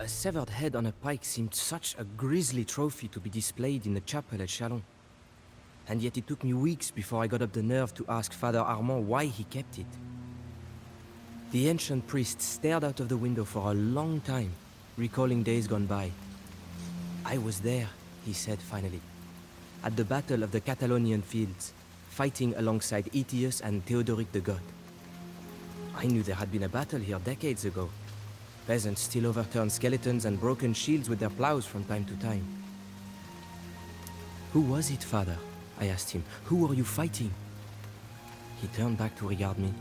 A severed head on a pike seemed such a grisly trophy to be displayed in the chapel at Chalon. And yet it took me weeks before I got up the nerve to ask Father Armand why he kept it. The ancient priest stared out of the window for a long time, recalling days gone by. I was there, he said finally, at the Battle of the Catalonian Fields, fighting alongside Aetius and Theodoric the God. I knew there had been a battle here decades ago. Peasants still overturned skeletons and broken shields with their plows from time to time. Who was it, Father? I asked him. Who are you fighting? He turned back to regard me,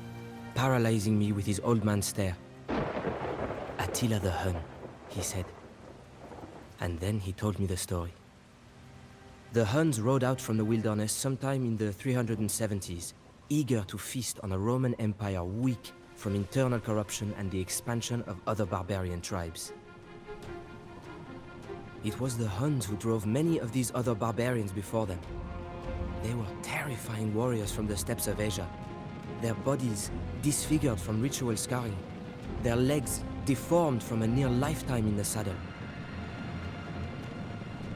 paralyzing me with his old man stare. Attila the Hun, he said. And then he told me the story. The Huns rode out from the wilderness sometime in the 370s, eager to feast on a Roman Empire weak from internal corruption and the expansion of other barbarian tribes. It was the Huns who drove many of these other barbarians before them. They were terrifying warriors from the steppes of Asia, their bodies disfigured from ritual scarring, their legs deformed from a near lifetime in the saddle.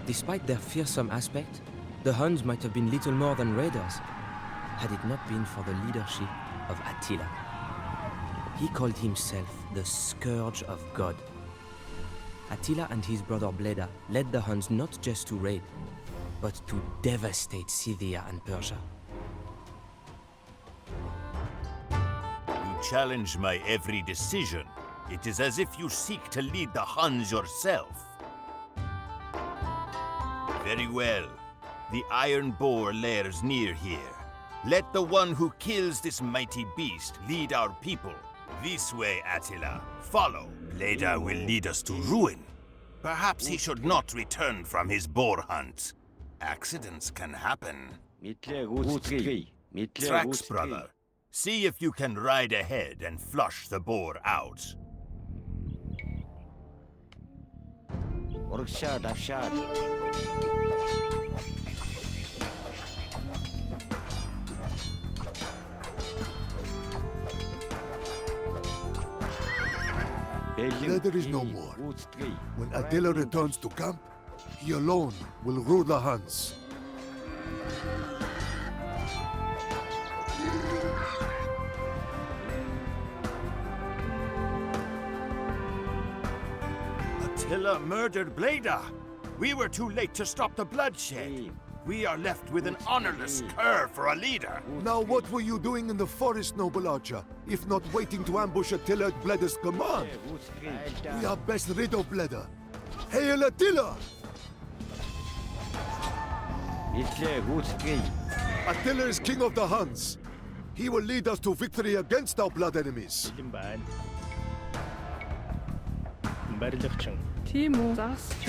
Despite their fearsome aspect, the Huns might have been little more than raiders, had it not been for the leadership of Attila. He called himself the Scourge of God. Attila and his brother Bleda led the Huns not just to raid, but to devastate Scythia and Persia. You challenge my every decision. It is as if you seek to lead the Huns yourself. Very well. The iron boar lairs near here. Let the one who kills this mighty beast lead our people. This way, Attila. Follow. Bleda will lead us to ruin. Perhaps he should not return from his boar hunt. Accidents can happen. Tracks, brother. See if you can ride ahead and flush the boar out. Bleda is no more. When Attila returns to camp, he alone will rule the Huns. Attila murdered Bleda. We were too late to stop the bloodshed. We are left with an honorless cur for a leader. Now what were you doing in the forest, noble archer, if not waiting to ambush Attila at Bleda's command? We are best rid of Bleda. Hail Attila! Attila is king of the Huns. He will lead us to victory against our blood enemies. Тийм үү. Засч.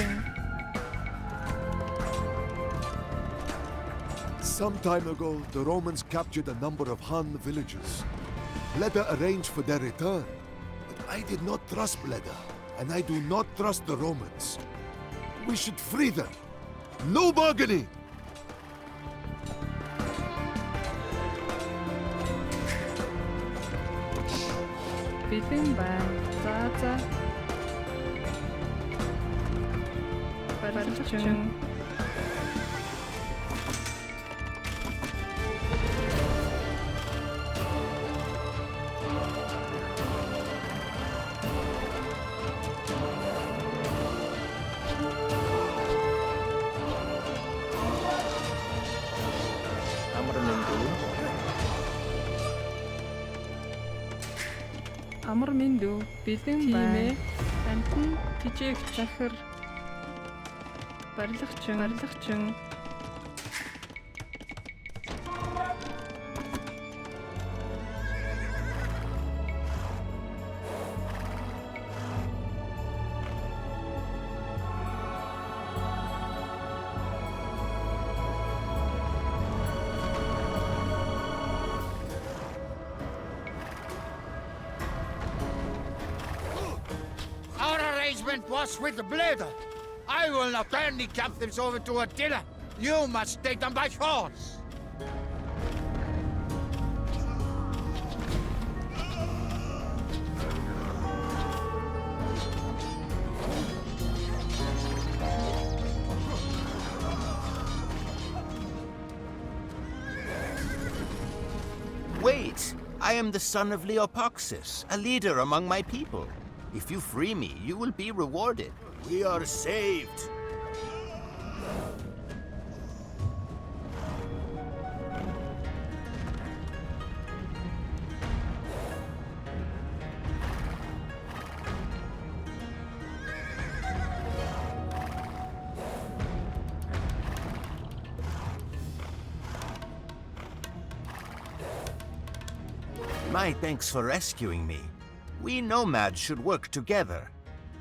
Some time ago, the Romans captured a number of Hun villages. Bleda arranged for their return, but I did not trust Bleda, and I do not trust the Romans. We should free them. No bargaining! Бэлэн байна. За. Барилгачин. Амар мэндүү бэлэн байна. Антин тижээг чахар барилгачин. Was with the Bleda. I will not turn the captives over to Attila. You must take them by force. I am the son of Leopoxus, a leader among my people. If you free me, you will be rewarded. We are saved. My thanks for rescuing me. We nomads should work together.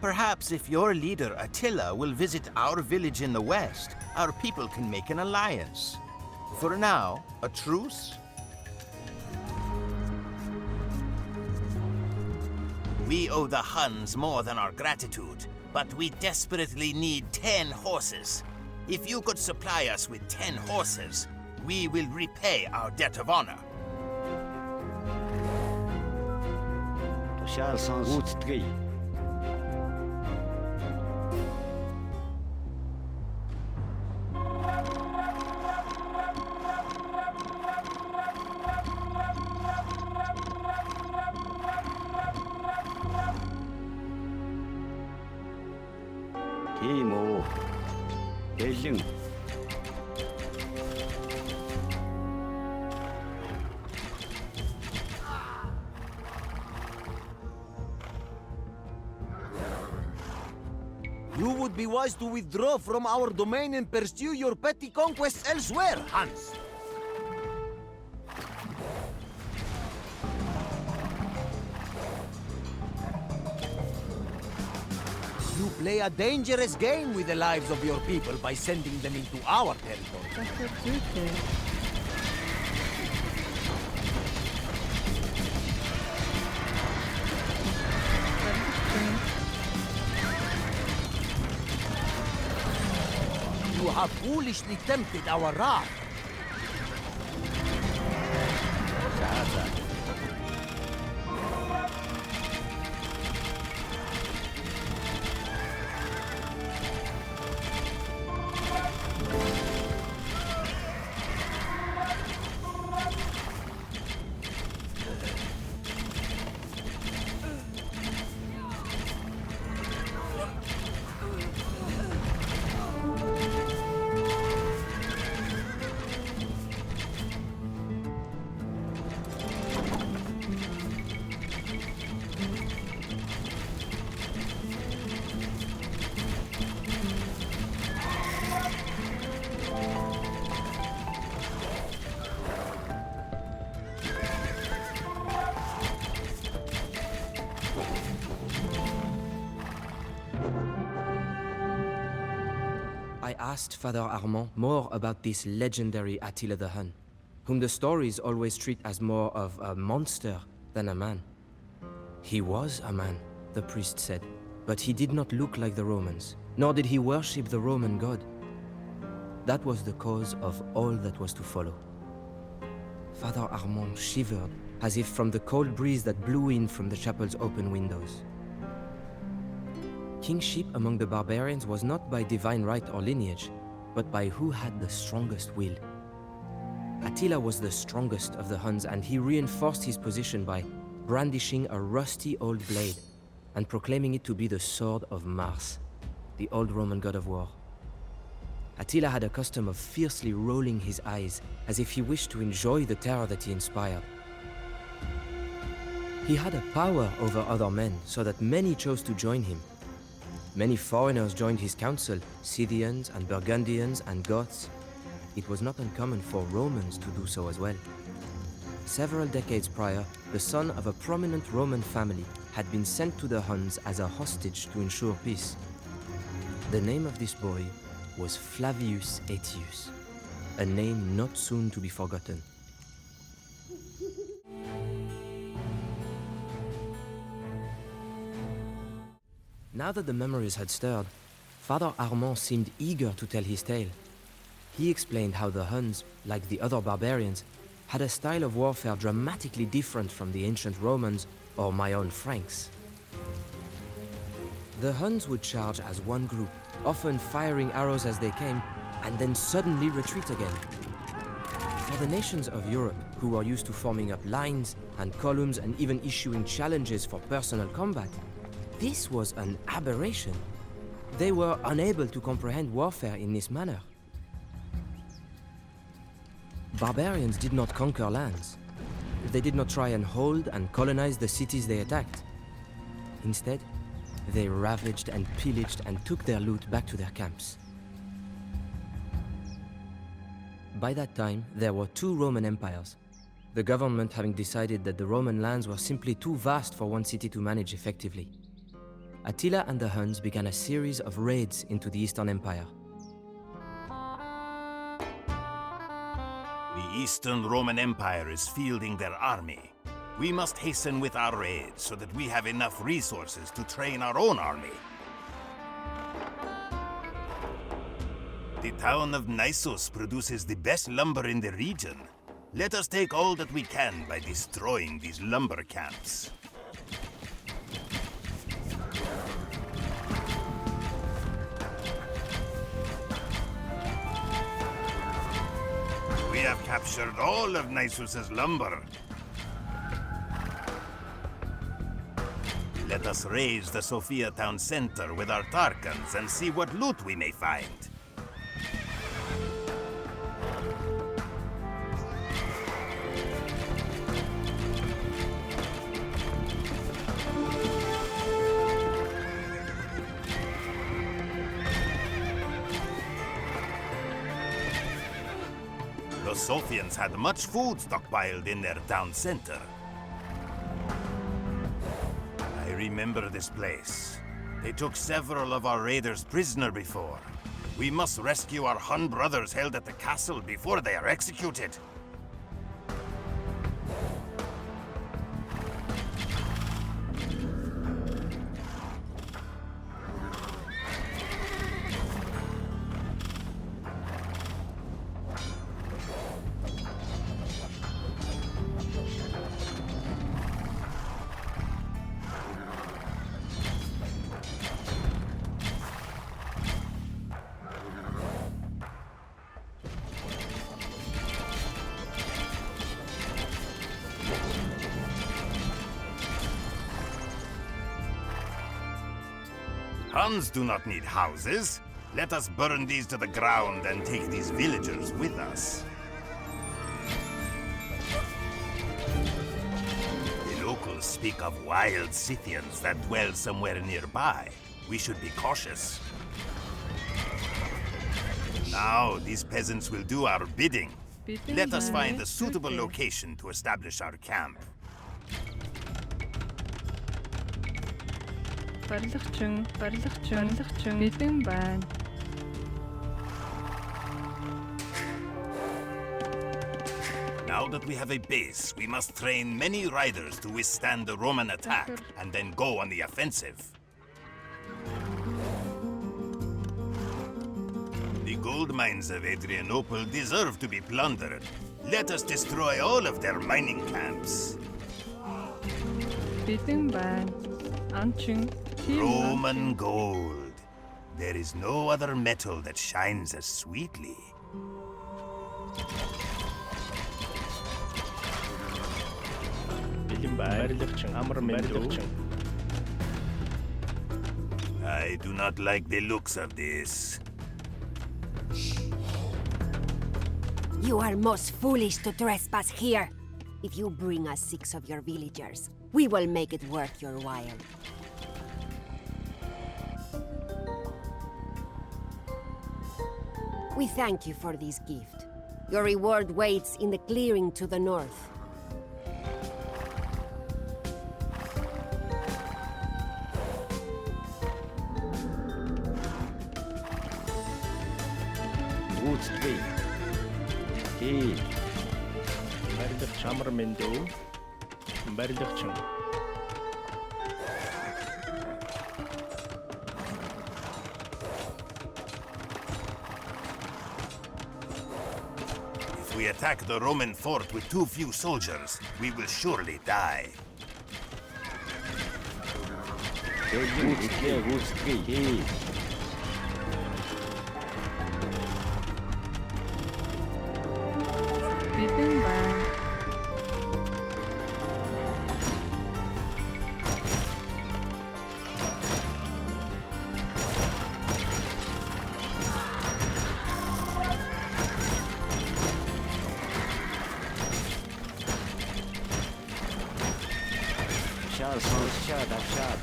Perhaps if your leader Attila will visit our village in the west, our people can make an alliance. For now, a truce? We owe the Huns more than our gratitude, but we desperately need 10 horses. If you could supply us with 10 horses, we will repay our debt of honor. Устгий. Тийм үү. Дэлэн. You would be wise to withdraw from our domain and pursue your petty conquests elsewhere, Hans. You play a dangerous game with the lives of your people by sending them into our territory. Захир зүйтэй. You have foolishly tempted our wrath. I asked Father Armand more about this legendary Attila the Hun, whom the stories always treat as more of a monster than a man. He was a man, the priest said, but he did not look like the Romans, nor did he worship the Roman god. That was the cause of all that was to follow. Father Armand shivered, as if from the cold breeze that blew in from the chapel's open windows. Kingship among the barbarians was not by divine right or lineage, but by who had the strongest will. Attila was the strongest of the Huns, and he reinforced his position by brandishing a rusty old blade and proclaiming it to be the sword of Mars, the old Roman god of war. Attila had a custom of fiercely rolling his eyes, as if he wished to enjoy the terror that he inspired. He had a power over other men, so that many chose to join him. Many foreigners joined his council, Scythians and Burgundians and Goths. It was not uncommon for Romans to do so as well. Several decades prior, the son of a prominent Roman family had been sent to the Huns as a hostage to ensure peace. The name of this boy was Flavius Aetius, a name not soon to be forgotten. Now that the memories had stirred, Father Armand seemed eager to tell his tale. He explained how the Huns, like the other barbarians, had a style of warfare dramatically different from the ancient Romans or my own Franks. The Huns would charge as one group, often firing arrows as they came, and then suddenly retreat again. For the nations of Europe, who are used to forming up lines and columns and even issuing challenges for personal combat, this was an aberration. They were unable to comprehend warfare in this manner. Barbarians did not conquer lands. They did not try and hold and colonize the cities they attacked. Instead, they ravaged and pillaged and took their loot back to their camps. By that time, there were two Roman empires, the government having decided that the Roman lands were simply too vast for one city to manage effectively. Attila and the Huns began a series of raids into the Eastern Empire. The Eastern Roman Empire is fielding their army. We must hasten with our raids so that we have enough resources to train our own army. The town of Naissus produces the best lumber in the region. Let us take all that we can by destroying these lumber camps. We have captured all of Naissus's lumber. Let us raise the Sofia town center with our Tarkans and see what loot we may find. The Sophians had much food stockpiled in their town center. I remember this place. They took several of our raiders prisoner before. We must rescue our Hun brothers held at the castle before they are executed. Huns do not need houses. Let us burn these to the ground and take these villagers with us. The locals speak of wild Scythians that dwell somewhere nearby. We should be cautious. Now, these peasants will do our bidding. Let us find a suitable location to establish our camp. Барилгачин бэлэн байна. Now that we have a base, we must train many riders to withstand the Roman attack and then go on the offensive. The gold mines of Adrianople deserve to be plundered. Let us destroy all of their mining camps. Бэлэн байна. Анчин Roman gold. There is no other metal that shines as sweetly. I do not like the looks of this. You are most foolish to trespass here. If you bring us 6 of your villagers, we will make it worth your while. We thank you for this gift. Your reward waits in the clearing to the north. Гүйцэтгэе. Хий. Барилга чамар мэндүү. Барилгачин. If we attack the Roman fort with too few soldiers, we will surely die. Гүйцэтгэе. Хий. Avşad, avşad.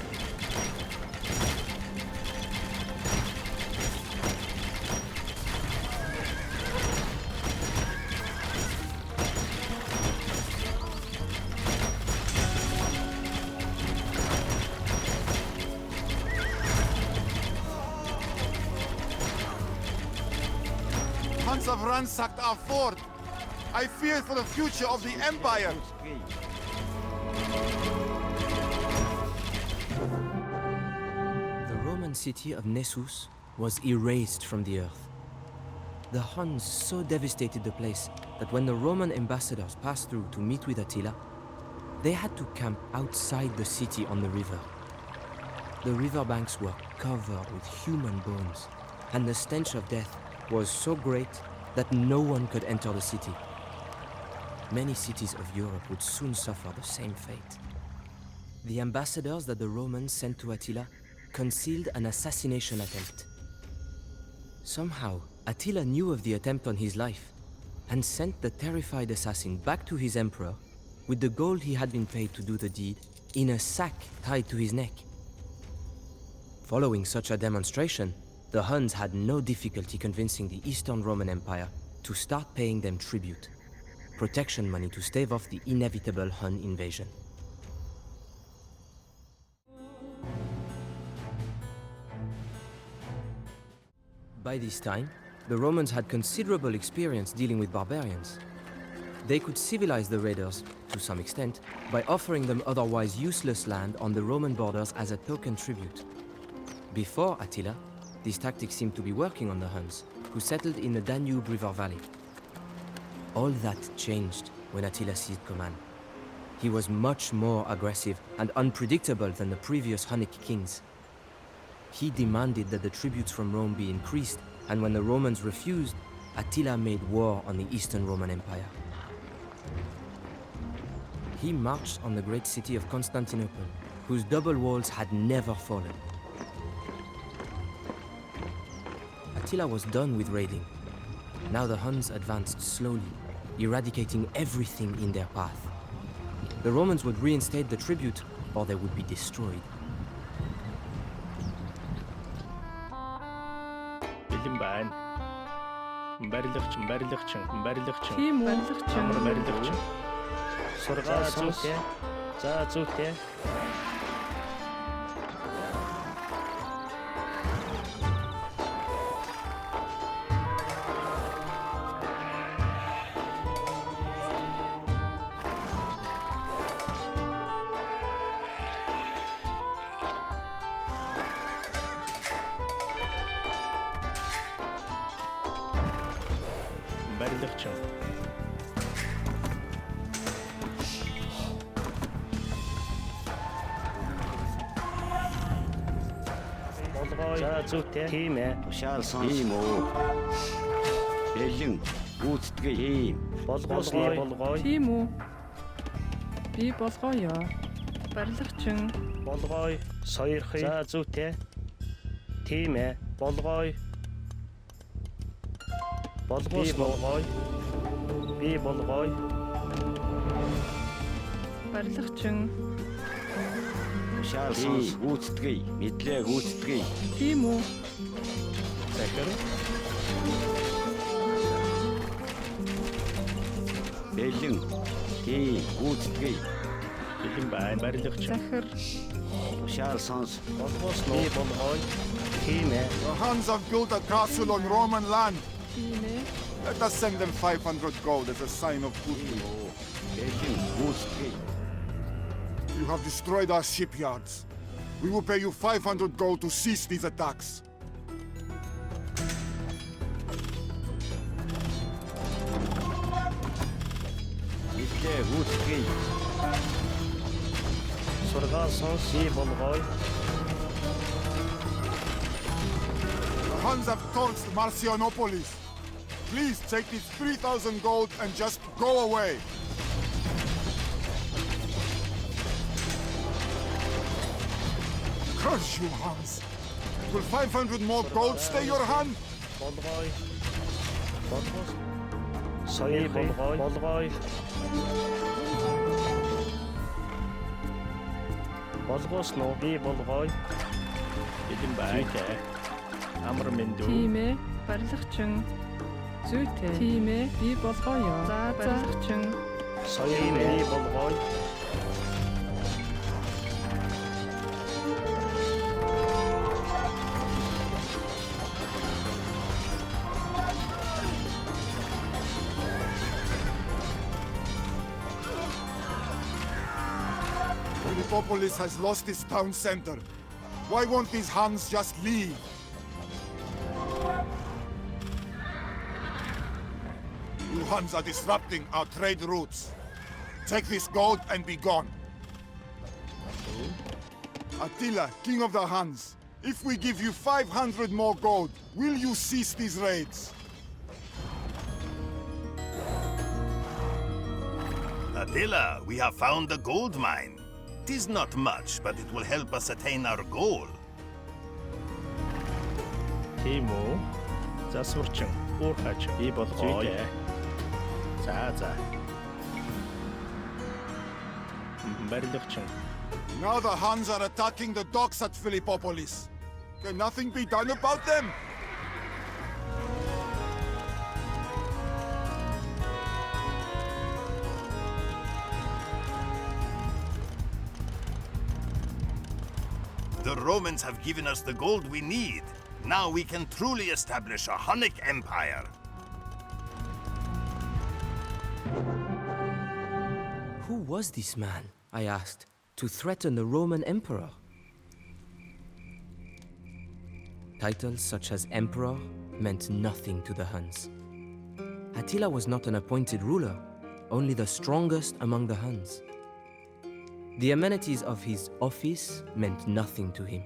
Huns have ransacked our fort. I fear for the future of the Empire. The Roman city of Nessus was erased from the earth. The Huns so devastated the place that when the Roman ambassadors passed through to meet with Attila, they had to camp outside the city on the river. The riverbanks were covered with human bones, and the stench of death was so great that no one could enter the city. Many cities of Europe would soon suffer the same fate. The ambassadors that the Romans sent to Attila concealed an assassination attempt. Somehow, Attila knew of the attempt on his life and sent the terrified assassin back to his emperor with the gold he had been paid to do the deed in a sack tied to his neck. Following such a demonstration, the Huns had no difficulty convincing the Eastern Roman Empire to start paying them tribute, protection money to stave off the inevitable Hun invasion. By this time, the Romans had considerable experience dealing with barbarians. They could civilize the raiders, to some extent, by offering them otherwise useless land on the Roman borders as a token tribute. Before Attila, this tactic seemed to be working on the Huns, who settled in the Danube River Valley. All that changed when Attila seized command. He was much more aggressive and unpredictable than the previous Hunnic kings. He demanded that the tributes from Rome be increased, and when the Romans refused, Attila made war on the Eastern Roman Empire. He marched on the great city of Constantinople, whose double walls had never fallen. Attila was done with raiding. Now the Huns advanced slowly, eradicating everything in their path. The Romans would reinstate the tribute, or they would be destroyed. Бэлэн байна. Барилгачин. Тийм барилгачин. Амар барилгачин. Сургаа зүйтэй. За зүйтэй. Барилгачин. Болгоо. За зүйтэй. Тийм ээ. Тушаал сонс. Тийм үү. Бэлэн гүйцэтгэе. Тийм. Болгоо. Тийм үү. Би болгоё. Барилгачин. Болгоо. Сойрхий. За зүйтэй. Тийм ээ. Болгоо. Болгоо. Би болгоо. Барилгачин. Тушаал сонс. Гүйцэтгэе. Мэдлээ гүйцэтгэе. Тийм үү. Захир. Бэлэн. Тийм. Гүйцэтгэе. Бэлэн байна. Барилгачин. Захир. Тушаал сонс. Болгоос би болгоо. Тийм ээ. The Huns have built a castle on Roman land. Тийм ээ. Let us send them 500 gold as a sign of goodwill. Бэлэн гүйцэтгэе. You have destroyed our shipyards. We will pay you 500 gold to cease these attacks. Мэдлээ гүйцэтгэе. Сургаа сонс би болгоо. The Huns have torched Marcianopolis. Please take these 3,000 gold and just go away. Curse you, Huns. Will 500 more gold stay your hand? Болгоо. Сойрхий. Болгоо. Болгоос нь би болгоё. Бэлэн бай. Зүйтэй. Амар минь дүү. Тийм ээ. Барилгачин. Зүйтэй. Тийм ээ. Би болгоё. За барилгачин. Соён би болгоё. Philippopolis has lost its town center. Why won't these Huns just leave? You Huns are disrupting our trade routes. Take this gold and be gone. Attila, king of the Huns, if we give you 500 more gold, will you cease these raids? Attila, we have found the gold mine. 'Tis not much, but it will help us attain our goal. Тийм үү? Засварчин. Уурхач. Би болгоё. Зүйтэй. За. Барилгачин. Now the Huns are attacking the docks at Philippopolis. Can nothing be done about them? The Romans have given us the gold we need. Now we can truly establish a Hunnic empire. Who was this man, I asked, to threaten the Roman emperor? Titles such as emperor meant nothing to the Huns. Attila was not an appointed ruler, only the strongest among the Huns. The amenities of his office meant nothing to him.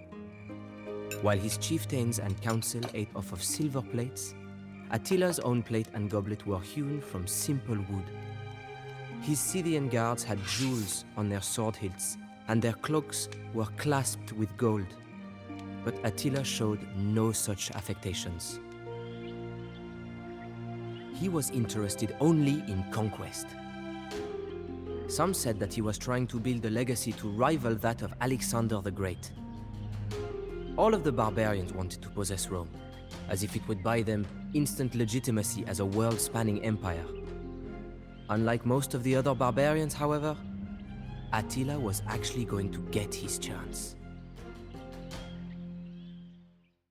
While his chieftains and council ate off of silver plates, Attila's own plate and goblet were hewn from simple wood. His Scythian guards had jewels on their sword hilts, and their cloaks were clasped with gold. But Attila showed no such affectations. He was interested only in conquest. Some said that he was trying to build a legacy to rival that of Alexander the Great. All of the barbarians wanted to possess Rome, as if it would buy them instant legitimacy as a world-spanning empire. Unlike most of the other barbarians, however, Attila was actually going to get his chance.